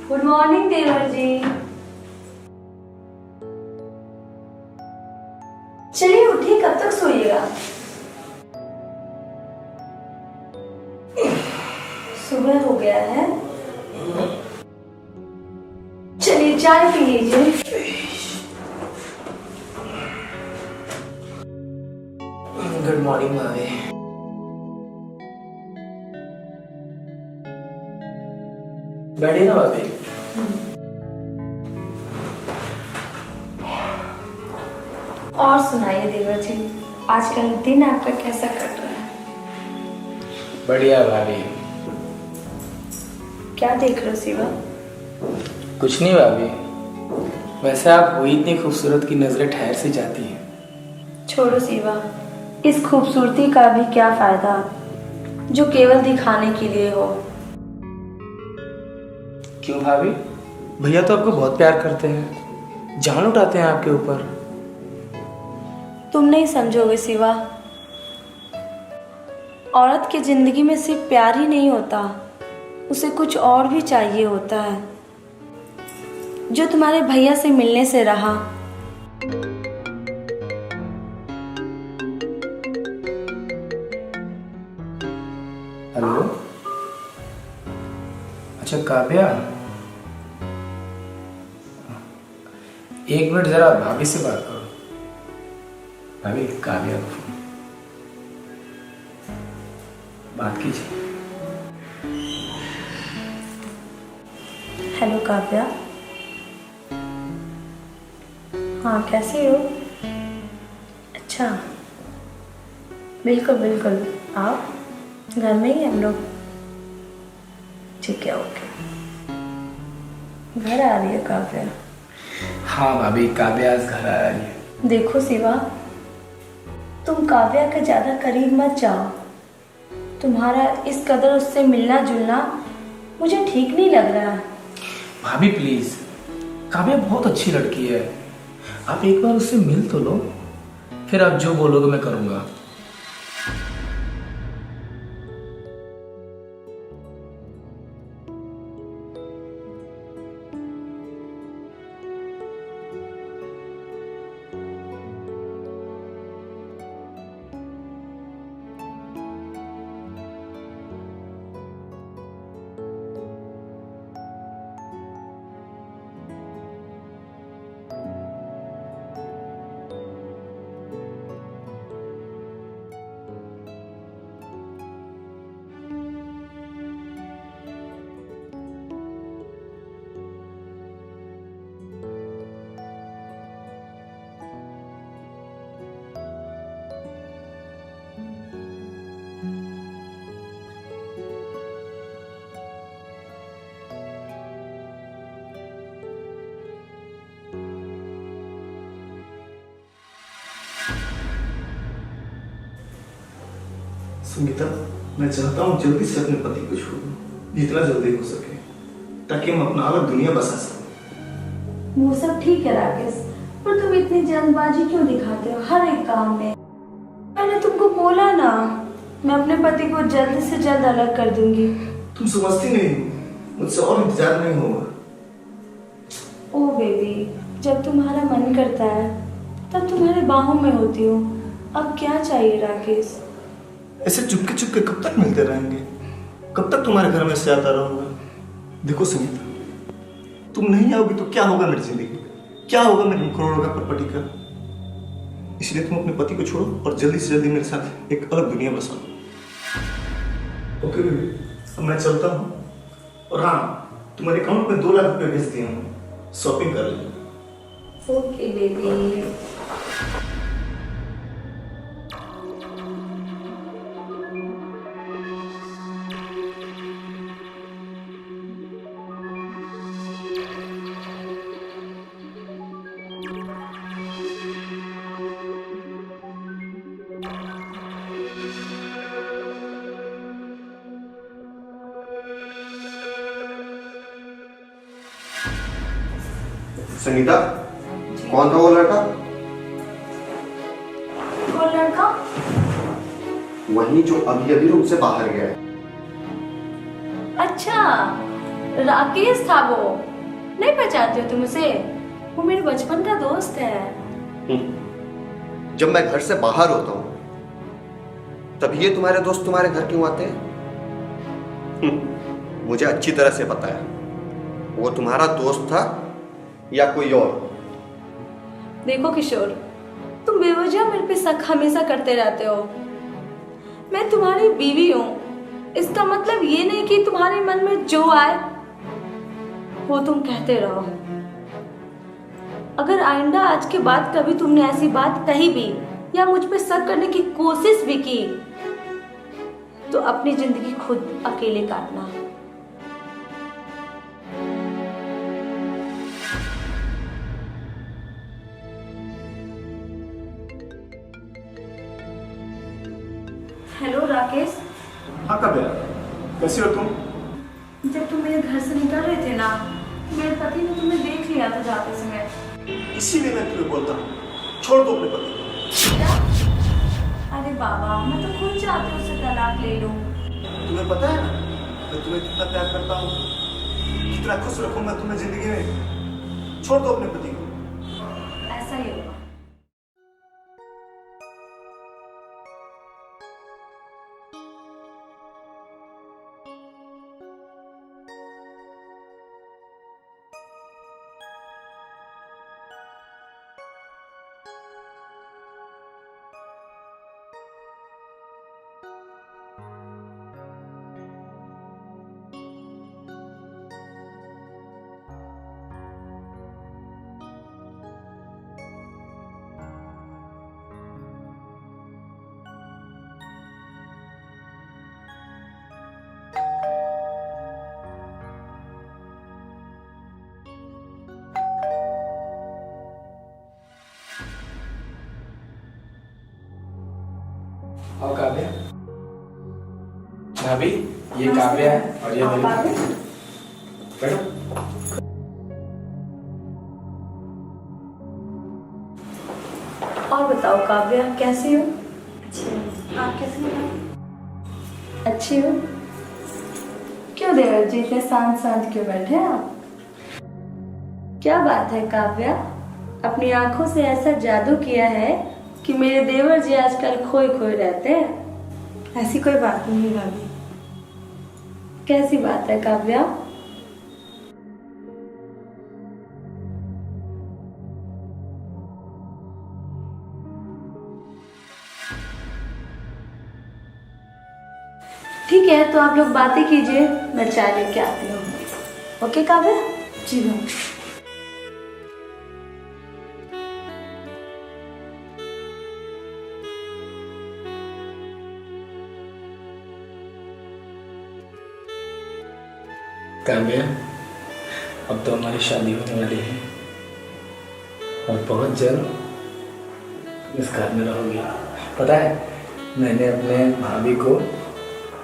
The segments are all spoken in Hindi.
गुड मॉर्निंग देवर जी। चलिए उठिए, कब तक सोइएगा? सुबह हो गया है। चलिए चाय पी लीजिए। गुड मॉर्निंग भाभी। बैठिए ना भाभी। और सुनाइए देवर जी, आजकल दिन आपका कैसा कट रहा है? बढ़िया भाभी। क्या देख रहे हो शिवा? कुछ नहीं भाभी, वैसे आप हुई इतनी खूबसूरत की नजरें ठहर से जाती हैं। छोड़ो शिवा, इस खूबसूरती का भी क्या फायदा जो केवल दिखाने के लिए हो। क्यों भाभी? भैया तो आपको बहुत प्यार करते हैं, जान उठाते हैं आपके ऊपर। तुम नहीं समझोगे शिवा, औरत की जिंदगी में सिर्फ प्यार ही नहीं होता, उसे कुछ और भी चाहिए होता है, जो तुम्हारे भैया से मिलने से रहा। हेलो, अच्छा काव्या, एक मिनट जरा भाभी से बात करो। भाभी, काव्या को फोन। बात कीजिए। हेलो काव्या। हाँ, कैसे हो? अच्छा, बिल्कुल बिल्कुल, आओ, घर में ही हम लोग। ठीक है, ओके। घर आ रही है काव्या? हाँ भाभी, काव्या आज घर आ रही है। देखो शिवा, तुम काव्या के ज्यादा करीब मत जाओ। तुम्हारा इस कदर उससे मिलना जुलना मुझे ठीक नहीं लग रहा है। भाभी प्लीज, काव्या बहुत अच्छी लड़की है, आप एक बार उससे मिल तो लो, फिर आप जो बोलोगे मैं करूंगा। सुनीता, मैं चाहता हूँ जल्दी से अपने पति को छोड़ दूं, जितना जल्दी हो सके, ताकि हम अपना अलग दुनिया बसा सकें। वो सब ठीक है राकेश, पर तुम इतनी जल्दबाजी क्यों दिखाते हो हर एक काम में? मैंने तुमको बोला ना, मैं अपने पति को जल्द से जल्द अलग कर दूंगी। तुम समझती नहीं हो, मुझसे और इंतजार नहीं होगा। ओ बेबी, जब तुम्हारा मन करता है तब तुम्हारे बाहों में होती हूँ। अब क्या चाहिए राकेश? ऐसे चुपके चुपके कब तक मिलते रहेंगे? कब तक तुम्हारे घर में से आता रहूंगा? देखो सुनीता, तुम नहीं आओगी तो क्या होगा मेरी जिंदगी का? क्या होगा मेरे करोड़ों का प्रॉपर्टी का? इसलिए तुम अपने पति को छोड़ो और जल्दी से जल्दी मेरे साथ एक अलग दुनिया बसाओ। ओके बेबी, अब मैं चलता हूँ। और हाँ, तुम्हारे अकाउंट में 2 लाख रुपए भेज दिए हूँ, शॉपिंग कर लेना। Okay baby. संगीता, कौन था वो लड़का? कौन लड़का? वही जो अभी अभी रूम से बाहर गया है। अच्छा, राकेश था वो। नहीं पहचानते हो तुम उसे? वो मेरे बचपन का दोस्त है। जब मैं घर से बाहर होता हूँ तब ये तुम्हारे दोस्त तुम्हारे घर क्यों आते हैं? मुझे अच्छी तरह से पता है वो तुम्हारा दोस्त था या कोई और। देखो किशोर, तुम बेवजह मेरे पे शक हमेशा करते रहते हो। मैं तुम्हारी बीवी हूँ, इसका मतलब ये नहीं कि तुम्हारे मन में जो आए वो तुम कहते रहो। अगर आइंदा आज के बाद कभी तुमने ऐसी बात कही भी या मुझ पे शक करने की कोशिश भी की तो अपनी जिंदगी खुद अकेले काटना। हेलो राकेश। हाँ काव्या, कैसी हो तुम? जब तुम मेरे घर से निकल रहे थे ना, मेरे पति ने तुम्हें देख लिया था जाते समय। इसीलिए मैं तुम्हें बोलता हूँ, छोड़ दो अपने पति को। क्या? अरे बाबा, मैं तो खुद चाहती हूँ उससे तलाक ले लूं। तुम्हें पता है ना मैं तुम्हें कितना प्यार करता हूँ, कितना खुश रखूंगा तुम्हें जिंदगी में। छोड़ दो अपने पति को। ऐसा ही होगा। और काव्या, भाभी ये काव्या है और ये मेरी भाभी। बैठो। और बताओ काव्या, कैसी हो? अच्छी हो। आप कैसी हो? अच्छी हो। क्यों देवर जी इतने शांत शांत क्यों बैठे हैं आप? क्या बात है काव्या, अपनी आंखों से ऐसा जादू किया है कि मेरे देवर जी आजकल खोए खोए रहते हैं। ऐसी कोई बात नहीं भाभी। कैसी बात है काव्या? ठीक है, तो आप लोग बातें कीजिए, मैं चाय लेके आती हूँ। ओके काव्या? जी भाभी। काव्या, अब तो हमारी शादी होने वाली है और बहुत जल्द इस घर में रहोगी। पता है, मैंने अपने भाभी को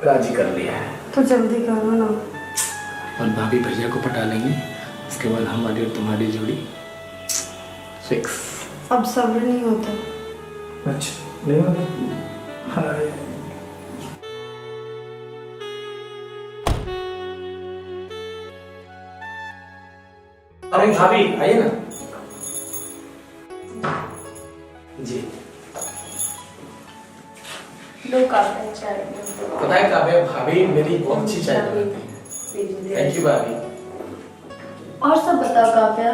राजी कर लिया है। तो जल्दी करो ना। और भाभी भैया को पटा लेंगे, उसके बाद हमारी और तुम्हारी जोड़ी फिक्स। अब सब्र नहीं होता। अच्छा, नहीं होगा? हाय। अरे भाभी आइए ना। जी। लो काव्या, चाय पता है काव्या, भाभी मेरी बहुत अच्छी चाय बनाती है। थैंक यू भाभी। और सब बताओ काव्या,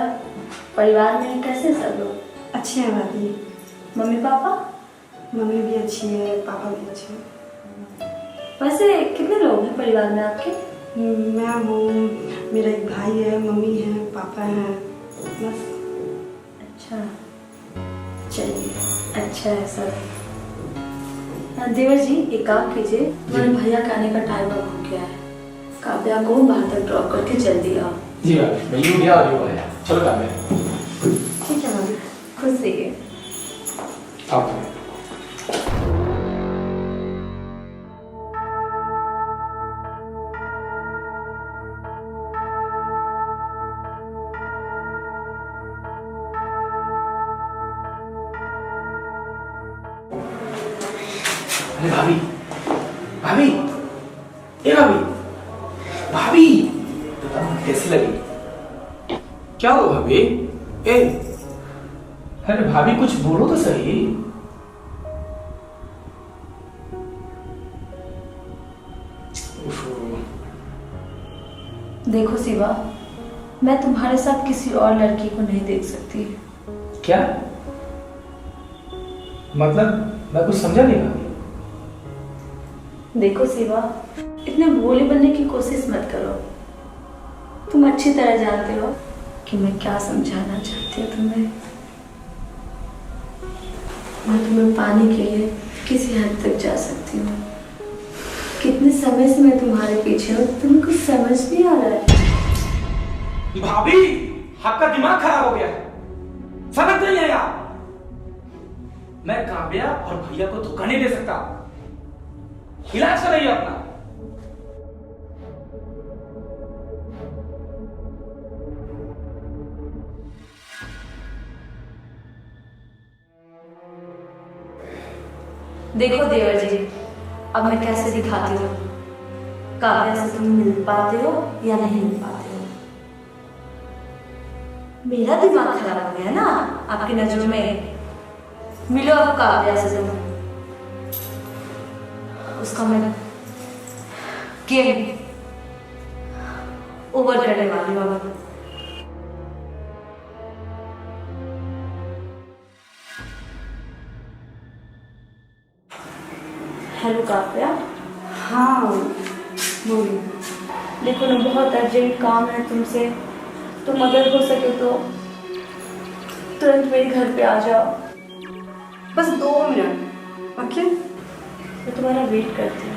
परिवार में कैसे सब लोग? अच्छे हैं भाभी। Mummy papa? मम्मी भी अच्छी है, पापा भी अच्छे हैं। वैसे कितने लोग हैं परिवार में आपके? मैं हूँ, मेरा एक भाई है, मम्मी है, पापा है, बस। अच्छा, चलिए अच्छा है सब। देवर जी एक काम कीजिए, तुम्हारे भैया का आने का टाइम अब हो गया है, काव्या को बाहर तक ड्रॉप करके जल्दी आओ। जी भाभी, मैं यूँ गया और यूँ आया। चलो काव्या। ठीक है भाभी, खुश रहिए। आप अरे भाभी, भाभी, ए भाभी, भाभी, बताओ कैसी लगी? क्या हुआ भाभी? ए, अरे भाभी कुछ बोलो तो सही। देखो शिवा, मैं तुम्हारे साथ किसी और लड़की को नहीं देख सकती। क्या मतलब? मैं कुछ समझा नहीं भाभी। देखो शिवा, इतने भोले बनने की कोशिश मत करो। तुम अच्छी तरह जानते हो कि मैं क्या समझाना चाहती हूँ तुम्हें। मैं तुम्हें पाने के लिए किसी हद तक जा सकती हूँ। कितने समय से मैं तुम्हारे पीछे हूँ, तुम्हें कुछ समझ नहीं आ रहा है। भाभी, आपका दिमाग खराब हो गया है, समझ नहीं है यार। मैं काव्या और भैया को धोखा नहीं दे सकता। इलाज कराइए अपना। देखो देवर जी, अब मैं कैसे दिखाती हूँ काव्या से तुम मिल पाते हो या नहीं मिल पाते हो। मेरा दिमाग खराब हो गया ना आपकी नजरों में। मिलो अब काव्या से तुम। उसका मैं गेम ओवर करने वाली हूँ अब। हेलो काव्या। हाँ बोलिए। देखो ना, बहुत अर्जेंट काम है तुमसे। तुम अगर हो सके तो तुरंत मेरे घर पे आ जाओ। बस 2 मिनट। ओके, मैं तुम्हारा वेट करती हूँ।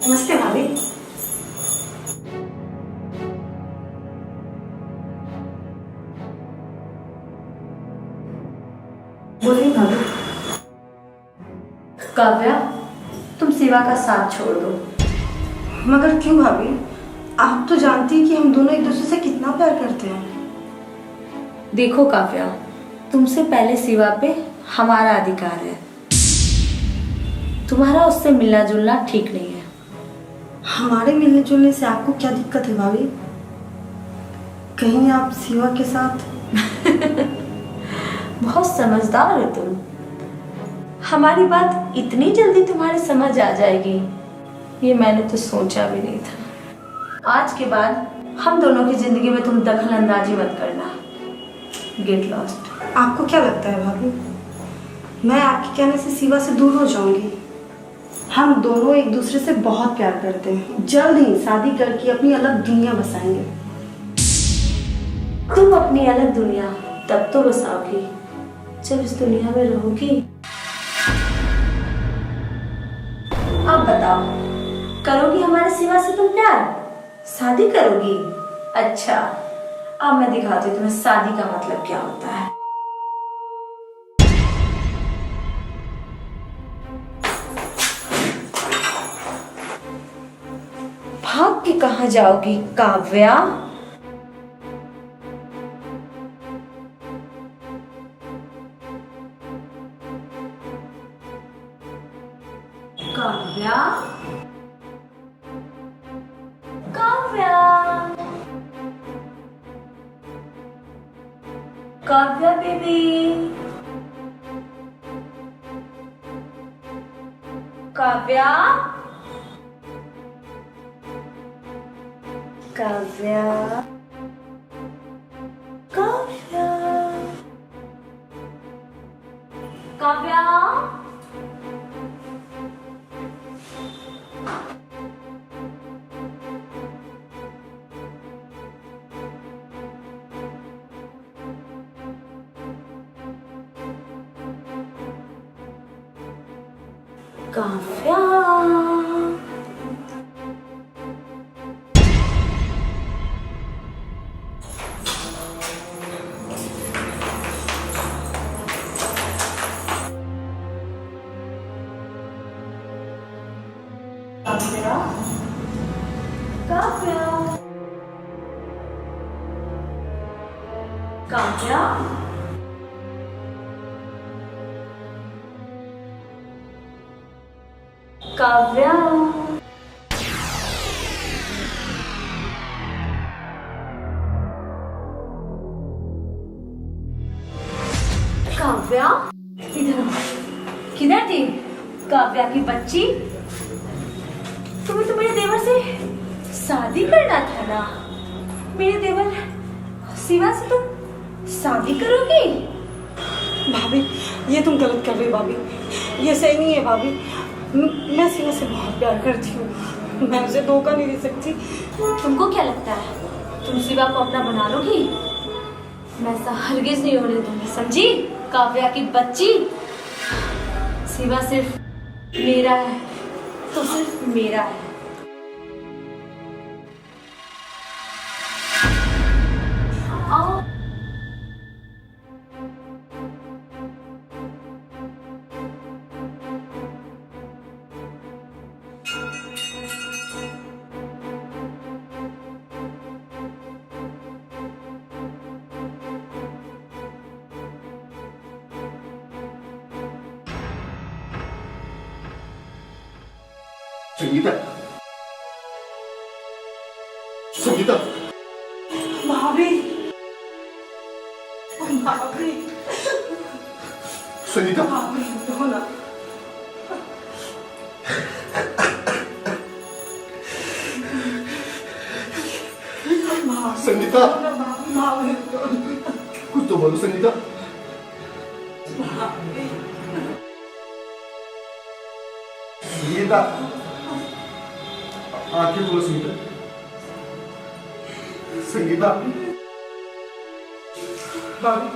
नमस्ते भाभी। बोलिए भाभी। काव्या, तुम शिवा का साथ छोड़ दो। मगर क्यों भाभी? आप तो जानती हैं कि हम दोनों एक दूसरे से कितना प्यार करते हैं। देखो काव्या, तुमसे पहले शिवा पे हमारा अधिकार है। तुम्हारा उससे मिलना जुलना ठीक नहीं है। हमारे मिलने जुलने से आपको क्या दिक्कत है भाभी? कहीं आप शिवा के साथ? बहुत समझदार हो तुम। हमारी बात इतनी जल्दी तुम्हारे समझ आ जाएगी, ये मैंने तो सोचा भी नहीं था। आज के बाद हम दोनों की जिंदगी में तुम दखल अंदाजी मत करना। Get lost. आपको क्या लगता है भाभी, मैं आपके कहने से शिवा से दूर हो जाऊंगी? हम दोनों एक दूसरे से बहुत प्यार करते हैं। जल्द ही शादी करके अपनी अलग दुनिया बसाएंगे। तुम अपनी अलग दुनिया तब तो बसाओगी जब इस दुनिया में रहोगी। अब बताओ, करोगी हमारे शिवा से तुम प्यार? शादी करोगी? अच्छा, अब मैं दिखाती हूँ तुम्हें शादी का मतलब क्या होता है। भाग के कहाँ जाओगी काव्या? काव्या, काव्या, काव्या बेबी, काव्या, काव्या, काव्या, काव्या। काव्या। काव्या, काव्या, काव्या, काव्या, काव्या, इधर किधर थी काव्या की बच्ची? तुम्हें तो मेरे देवर से शादी करना था ना। मेरे देवर शिवा से तुम शादी करोगी? भाभी, ये तुम गलत कर रही हो भाभी, ये सही नहीं है भाभी। मैं शिवा से बहुत प्यार करती हूँ, मैं उसे धोखा नहीं दे सकती। तुमको क्या लगता है तुम शिवा को अपना बना लोगी? मैं ऐसा हरगिज नहीं होने दूंगी, समझी काव्या की बच्ची। शिवा सिर्फ मेरा है तो सिर्फ मेरा है। आओ। संगीता, संगीता, भाभी, भाभी, संगीता, भाभी, उठो ना। संगीता, भाभी, कुछ तो बोलो संगीता। संगीता, आंखें खोलो संगीता। संगीता, भाभी,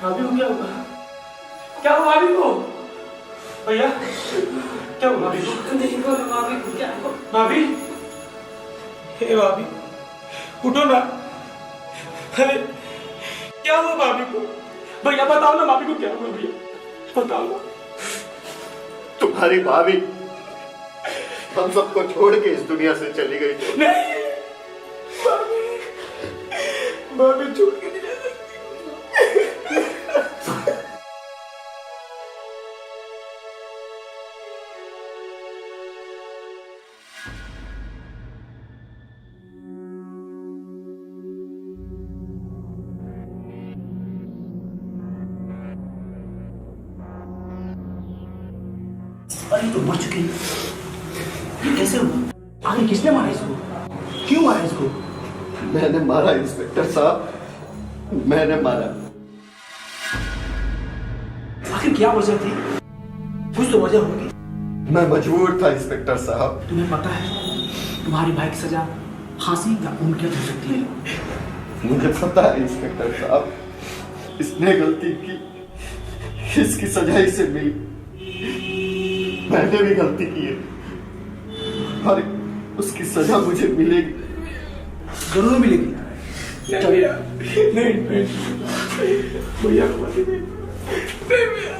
भाभी को क्या हुआ? क्या हुआ भाभी को? भैया, क्या हुआ भाभी को? देखो ना भाभी को क्या हुआ। भाभी, हे भाभी, उठो ना। अरे क्या हुआ भाभी को? भैया बताओ ना भाभी को क्या हुआ भैया, बताओ ना। तुम्हारी भाभी हम सबको छोड़ के इस दुनिया से चली गई थी। नहीं, भाभी, भाभी छोड़ के नहीं जा सकती। अरे तो मर चुकी, ये कैसे हुआ? आगे किसने मारा इसको? क्यों मारा इसको? मैंने मारा इंस्पेक्टर साहब, मैंने मारा। आखिर क्या वजह थी? कुछ तो वजह होगी। मैं मजबूर था इंस्पेक्टर साहब। तुम्हें पता है तुम्हारे भाई की सजा फांसी या उनके हो सकती है। मुझे पता है इंस्पेक्टर साहब, इसने गलती की, इसकी सजा इसे मिली। मैंने भी गलती की है और उसकी सजा मुझे मिलेगी। जरूर मिलेगी। नहीं, भैया को मत दीजिए। नहीं भैया।